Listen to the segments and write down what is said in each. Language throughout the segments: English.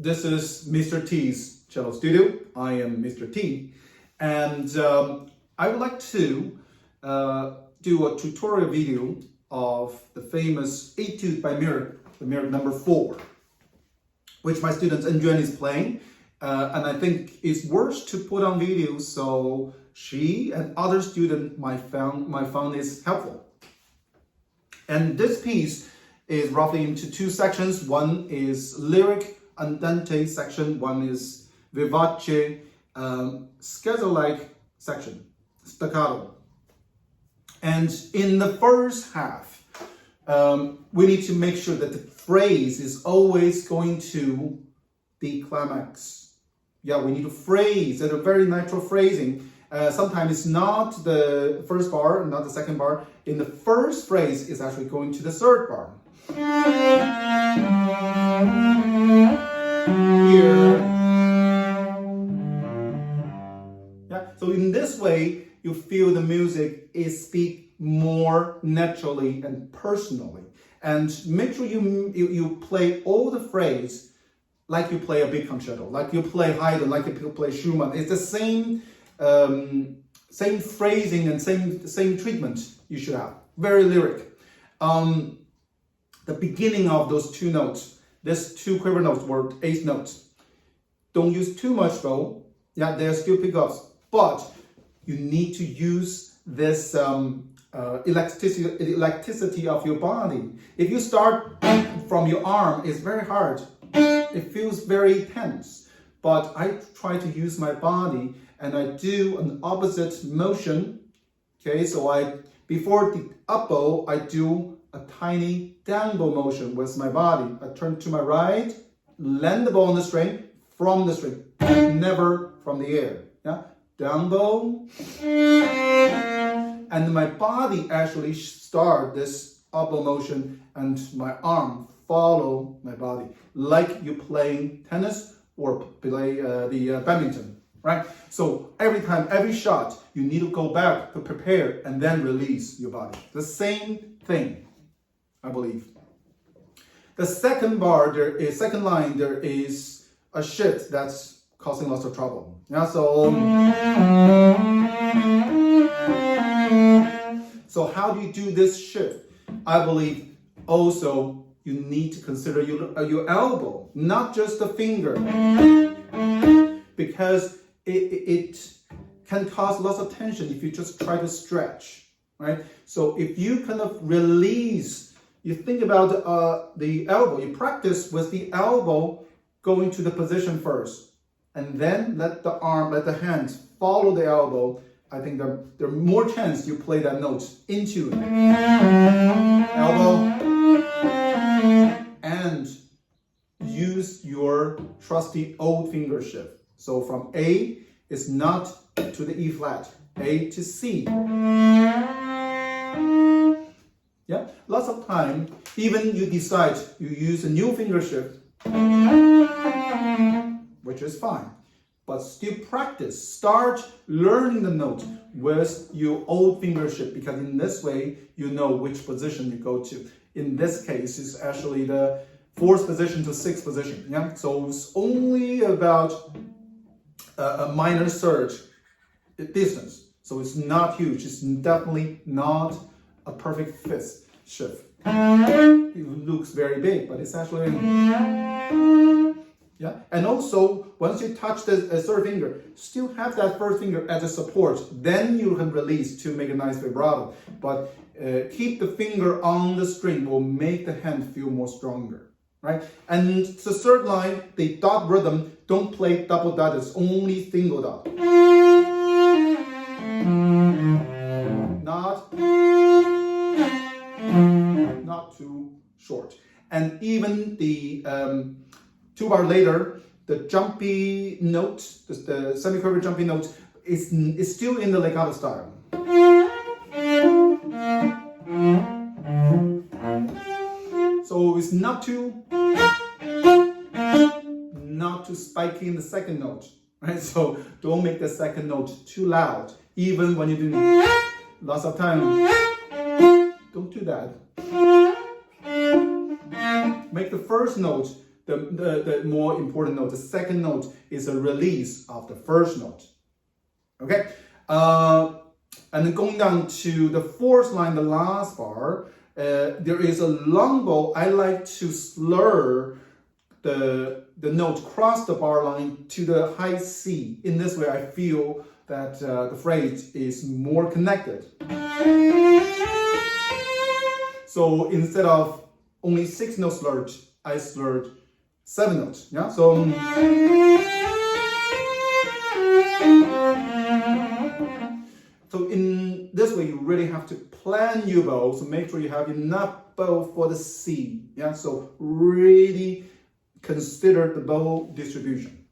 This is Mr. T's cello studio. I am Mr. T, and I would like to do a tutorial video of the famous Etude by Merk, the Merk number 4, which my students Enjuan is playing, and I think it's worth to put on video so she and other students might find this helpful. And this piece is roughly into 2 sections. One is lyric andante section, one is vivace scherzo-like section, staccato. And in the first half, we need to make sure that the phrase is always going to the climax. Yeah, we need to phrase at a very natural phrasing. Sometimes it's not the first bar, not the second bar. In the first phrase, it's actually going to the third bar. Here. Yeah. So in this way, you feel the music is speak more naturally and personally. And make sure you play all the phrase like you play a big concerto, like you play Haydn, like you play Schumann. It's the same phrasing and same treatment you should have. Very lyric. The beginning of those 2 notes, these 2 quiver notes were 8th notes. Don't use too much though. Yeah, they're still pickups, but you need to use this elasticity of your body. If you start from your arm, it's very hard. It feels very tense. But I try to use my body and I do an opposite motion. Okay, so before the up bow, I do a tiny down bow motion with my body. I turn to my right, land the bow on the string, from the string, never from the air. Yeah, down bow, and my body actually start this up bow motion, and my arm follow my body, like you playing tennis or play the badminton, right? So every time, every shot, you need to go back to prepare and then release your body. The same thing, I believe. The second second line, there is a shift that's causing lots of trouble. Yeah, so how do you do this shift? I believe also you need to consider your elbow, not just the finger, because it can cause lots of tension if you just try to stretch, right? So if you kind of release, you think about the elbow, you practice with the elbow going to the position first, and then let the hand follow the elbow. I think there are more chance you play that note into it. Elbow, and use your trusty old finger shift. So from A is not to the E flat, A to C. Yeah, lots of time, even you decide you use a new finger shift, which is fine, but still practice. Start learning the note with your old finger shift, because in this way, you know which position you go to. In this case, it's actually the 4th position to 6th position. Yeah, so it's only about a minor surge distance. So it's not huge. It's definitely not a perfect 5th shift. It looks very big, but it's actually... Yeah, and also once you touch the 3rd finger, still have that 1st finger as a support. Then you can release to make a nice vibrato. But keep the finger on the string will make the hand feel more stronger, right? And the 3rd line, the dot rhythm, don't play double dot, it's only single dot. Not too short. And even the 2 bar later, the jumpy note, the semi-curved jumpy note, is still in the legato style. So it's not too spiky in the 2nd note, right? So don't make the 2nd note too loud, even when you're doing lots of time. Don't do that. Make the 1st note the more important note. The second note is a release of the first note. Okay? And then going down to the fourth line, the last bar, there is a long bow. I like to slur the note cross the bar line to the high C. In this way, I feel that the phrase is more connected. So instead of only 6 notes slurred, I slurred 7 notes. Yeah. So in this way, you really have to plan your bow. So make sure you have enough bow for the C. Yeah. So really consider the bow distribution.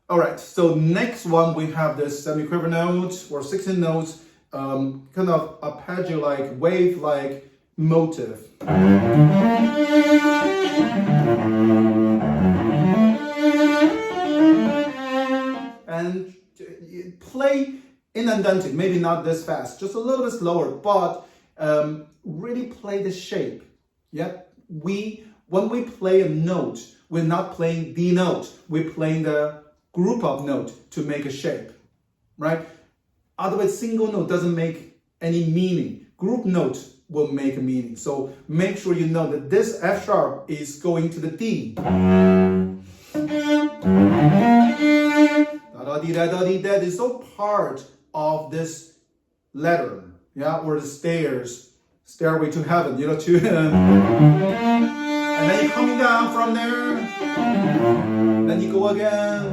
All right. So next one, we have this semiquaver note or 16 notes, kind of arpeggio-like, wave-like motive. And play in andante, maybe not this fast, just a little bit slower, but really play the shape. Yeah, when we play a note, we're not playing the note, we're playing the group of note to make a shape, right? Otherwise, single note doesn't make any meaning. Group note will make a meaning. So make sure you know that this F sharp is going to the D. That is all part of this letter, yeah, or the stairway to heaven, you know, to and then you're coming down from there, then you go again,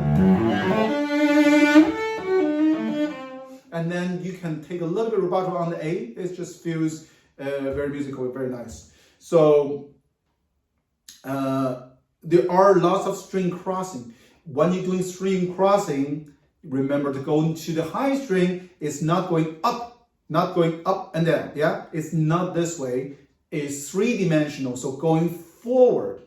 and then you can take a little bit of rubato on the A. It just feels very musical, very nice. So there are lots of string crossing. When you're doing string crossing, remember to go into the high string. It's not going up and down. Yeah, it's not this way. It's three-dimensional. So going forward.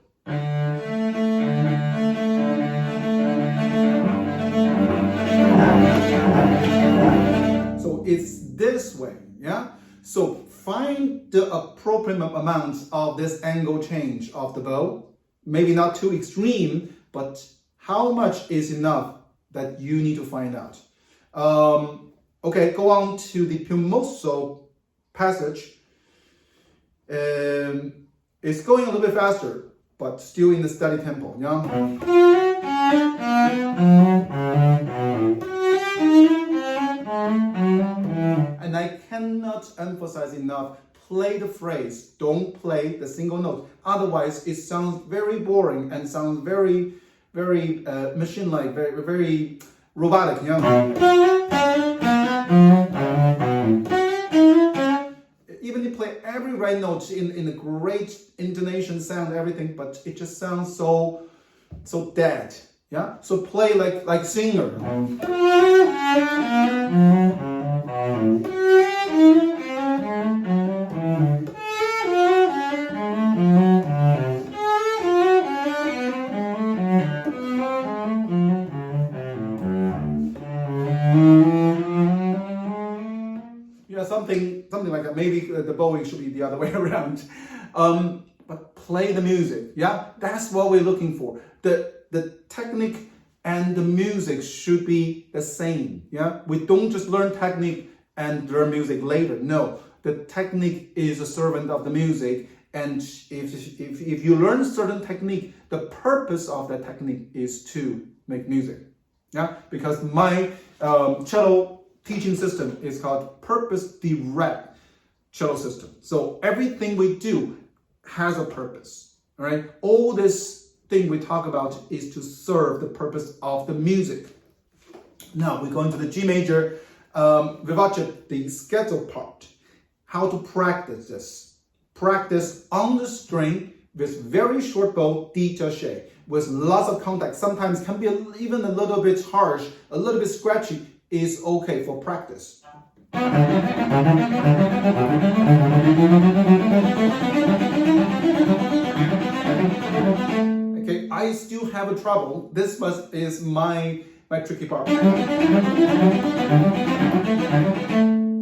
So it's this way. Yeah. So find the appropriate amount of this angle change of the bow. Maybe not too extreme, but how much is enough that you need to find out. Okay, go on to the Piumoso passage. It's going a little bit faster, but still in the steady tempo. Yeah? And I cannot emphasize enough, play the phrase, don't play the single note. Otherwise, it sounds very boring and sounds very machine-like, very robotic, you know? Even you play every right note in a great intonation, sound, everything, but it just sounds so dead, yeah? So play like singer. Something like that. Maybe the bowing should be the other way around. But play the music. Yeah, that's what we're looking for. The technique and the music should be the same. Yeah, we don't just learn technique and learn music later. No, the technique is a servant of the music. And if you learn certain technique, the purpose of that technique is to make music. Yeah, because my cello teaching system is called purpose direct cello system. So everything we do has a purpose. All right. All this thing we talk about is to serve the purpose of the music. Now we go into the G major vivace, the schedule part. How to practice this? Practice on the string with very short bow, D taché, with lots of contact. Sometimes can be even a little bit harsh, a little bit scratchy. Is okay for practice. Okay, I still have a trouble. This is my tricky part.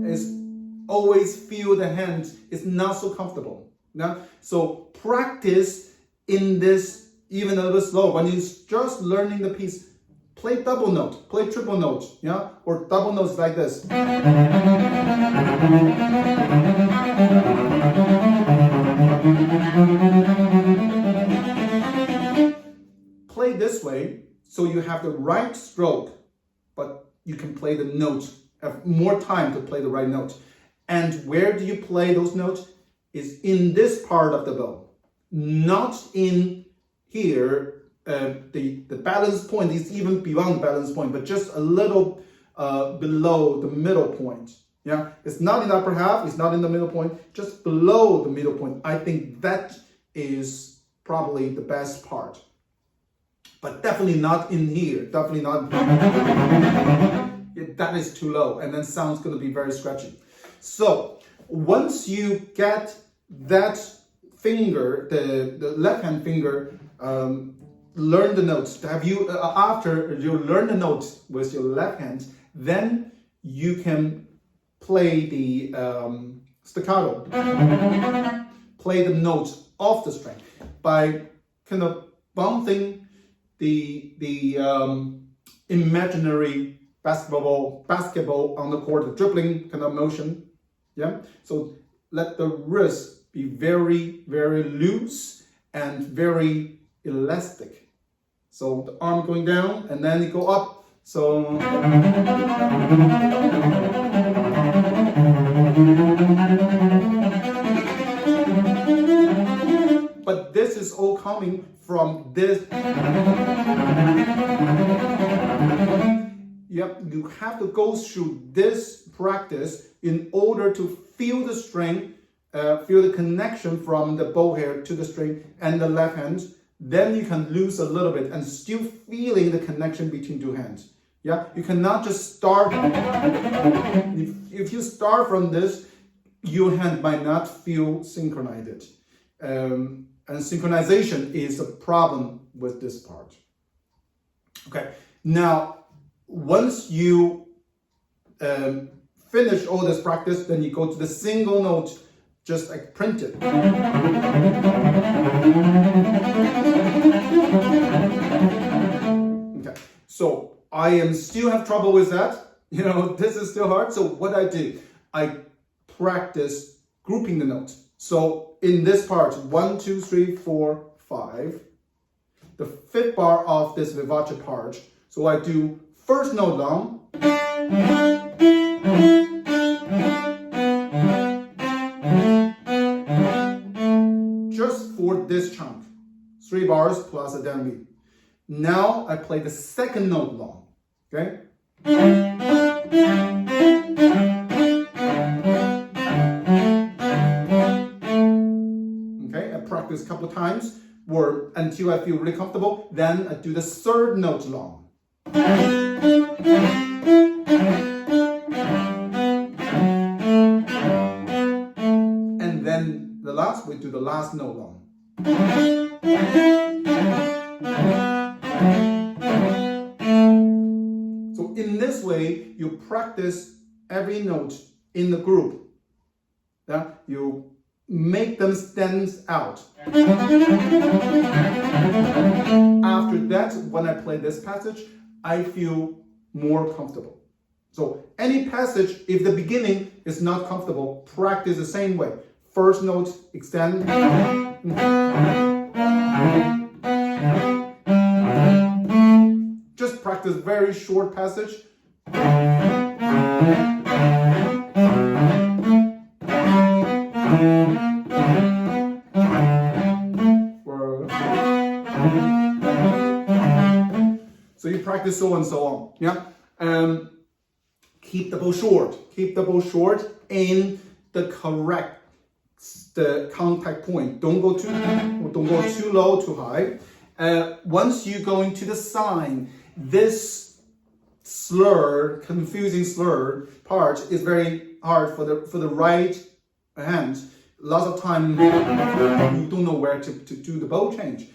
It's always feel the hand is not so comfortable. Yeah? So practice in this even a little bit slow. When you're just learning the piece, play double note, play triple note, yeah, or double notes like this. Play this way, so you have the right stroke, but you can play the note, have more time to play the right note. And where do you play those notes? Is in this part of the bow, not in here. The balance point is even beyond the balance point, but just a little below the middle point. Yeah, it's not in the upper half, it's not in the middle point, just below the middle point. I think that is probably the best part. But definitely not in here, definitely not. That is too low, and then sound's going to be very scratchy. So once you get that finger, the left hand finger, learn the notes. Have you after you learn the notes with your left hand, then you can play the staccato, play the notes off the string by kind of bouncing the imaginary basketball on the court, the dribbling kind of motion. Yeah, so let the wrist be very, very loose and very elastic. So the arm going down and then it go up. So but this is all coming from this. Yep, you have to go through this practice in order to feel the string, feel the connection from the bow hair to the string and the left hand. Then you can lose a little bit and still feeling the connection between two hands. Yeah, you cannot just start. If you start from this, your hand might not feel synchronized. And synchronization is a problem with this part. Okay, now once you finish all this practice, then you go to the single note, just like print it. Okay, so I am still have trouble with that. You know, this is still hard. So what I do, I practice grouping the notes. So in this part, 1, 2, 3, 4, 5, the fifth bar of this vivace part. So I do first note long, just for this chunk, 3 bars plus a downbeat. Now I play the second note long, okay? Okay, I practice a couple times or until I feel really comfortable. Then I do the third note long. And then the last, we do the last note long. So in this way, you practice every note in the group. Yeah? You make them stand out. After that, when I play this passage, I feel more comfortable. So any passage, if the beginning is not comfortable, practice the same way. First note, extend. Just practice very short passage. So you practice so and so on. Yeah. Keep the bow short. Keep the bow short in the correct contact point. Don't go too low, too high. Once you go into the sign, this slur, confusing slur part is very hard for the right hand. Lots of time you don't know where to do the bow change.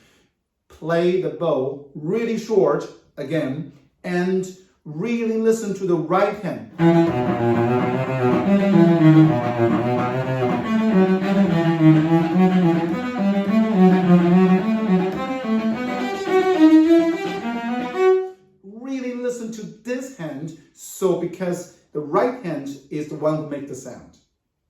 Play the bow really short again and really listen to the right hand. so because the right hand is the one who makes the sound.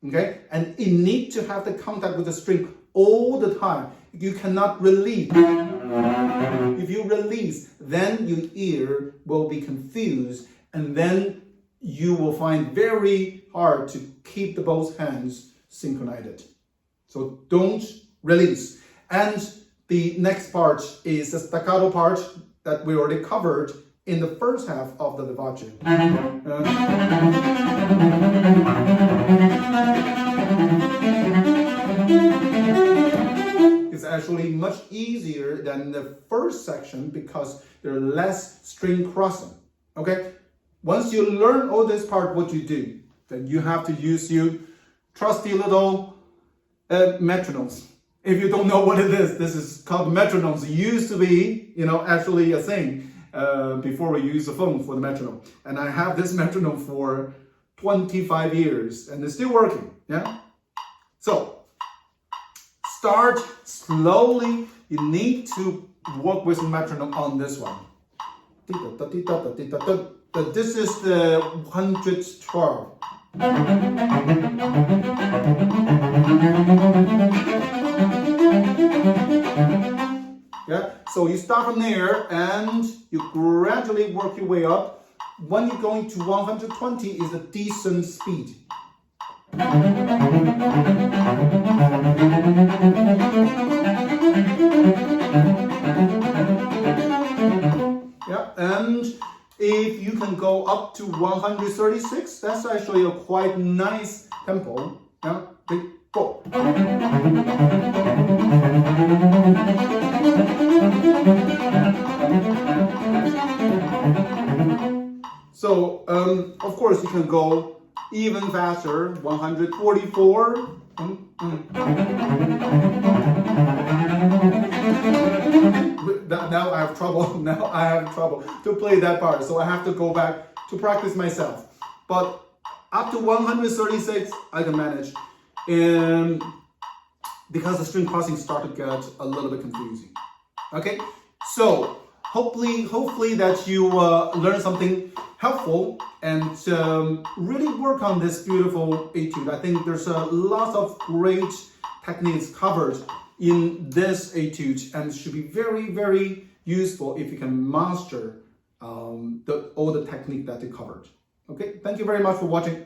Okay, and it needs to have the contact with the string all the time. You cannot release. If you release, then your ear will be confused, and then you will find very hard to keep the both hands synchronized. So don't release. And the next part is the staccato part that we already covered in the first half of the vibrato. It's actually much easier than the first section because there are less string crossing. Okay, once you learn all this part, what you do, then you have to use your trusty little metronomes. If you don't know what it is, this is called metronomes. It used to be, actually a thing before we use the phone for the metronome. And I have this metronome for 25 years and it's still working. Yeah. So start slowly. You need to work with the metronome on this one. This is the 112. Yeah, so you start from there and you gradually work your way up. When you're going to 120 is a decent speed. Yeah, and if you can go up to 136, that's actually a quite nice tempo. Yeah, 3, 4. So, of course, you can go even faster, 144. Now I have trouble. Now I have trouble to play that part, so I have to go back to practice myself. But up to 136, I can manage, and because the string crossing start to get a little bit confusing. Okay, so hopefully that you learn something helpful and really work on this beautiful etude. I think there's a lot of great techniques covered in this etude and should be very, very useful if you can master all the technique that you covered. Okay, thank you very much for watching.